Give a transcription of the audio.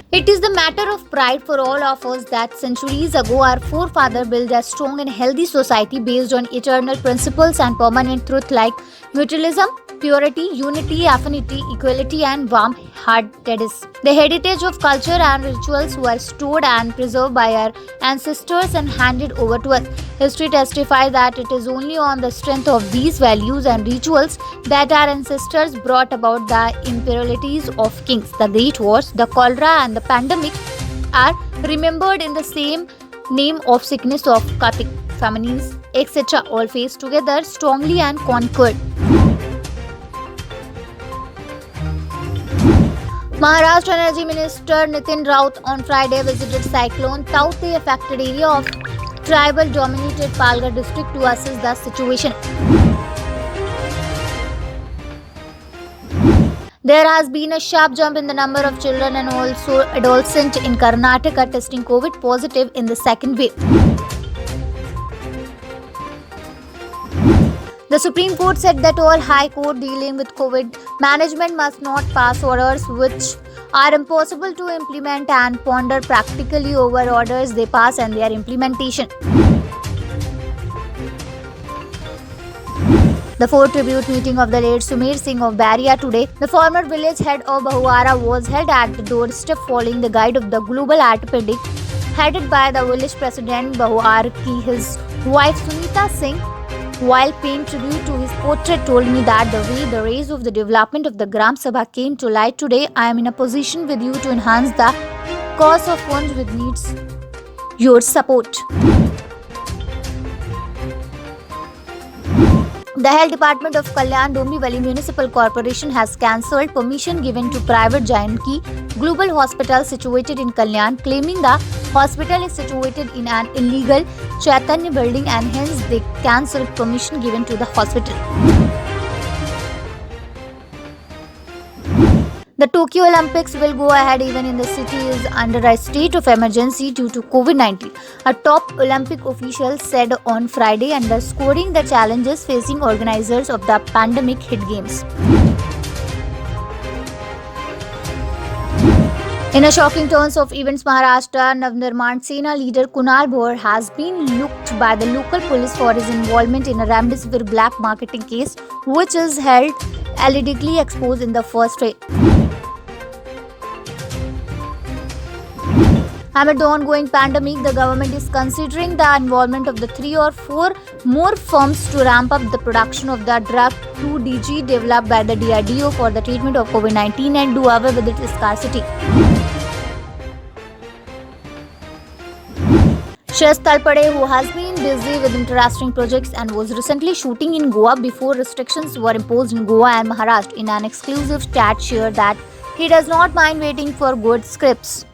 It is the matter of pride for all of us that centuries ago our forefathers built a strong and healthy society based on eternal principles and permanent truth like mutualism, purity, unity, affinity, equality, and warm-heartedness. The heritage of culture and rituals were stored and preserved by our ancestors and handed over to us. History testifies that it is only on the strength of these values and rituals that our ancestors brought about the imperialities of kings. The great wars, the cholera, and the pandemic are remembered in the same name of sickness of Kartik, famines, etc. all faced together strongly and conquered. Maharashtra Energy Minister Nitin Raut on Friday visited Cyclone Taukte affected area of tribal dominated Palghar district to assess the situation. There has been a sharp jump in the number of children and also adolescents in Karnataka testing COVID positive in the second wave. The Supreme Court said that all High Court dealing with COVID management must not pass orders which are impossible to implement and ponder practically over orders they pass and their implementation. The fourth tribute meeting of the late Sumer Singh of Baria today, the former village head of Bahuara, was held at the doorstep following the guide of the global orthopedic headed by the village president Bahuar Ki. His wife Sunita Singh, while paying tribute to his portrait, told me that the way the rays of the development of the Gram Sabha came to light today, I am in a position with you to enhance the cause of ones which needs your support. The Health Department of Kalyan Dombivli Municipal Corporation has cancelled permission given to private Janki Global Hospital situated in Kalyan, claiming the hospital is situated in an illegal Chaitanya building and hence they cancelled permission given to the hospital. The Tokyo Olympics will go ahead even in the city is under a state of emergency due to COVID-19. A top Olympic official said on Friday, underscoring the challenges facing organizers of the pandemic hit games. In a shocking turn of events, Maharashtra Navnirman Sena leader Kunal Bhor has been looked by the local police for his involvement in a Remdesivir black marketing case, which is held allegedly exposed in the first raid. Amid the ongoing pandemic, the government is considering the involvement of the 3 or 4 more firms to ramp up the production of the drug 2DG developed by the DRDO for the treatment of COVID-19 and do away with its scarcity. Shreyas Talpade, who has been busy with interesting projects and was recently shooting in Goa before restrictions were imposed in Goa and Maharashtra, in an exclusive chat shared that he does not mind waiting for good scripts.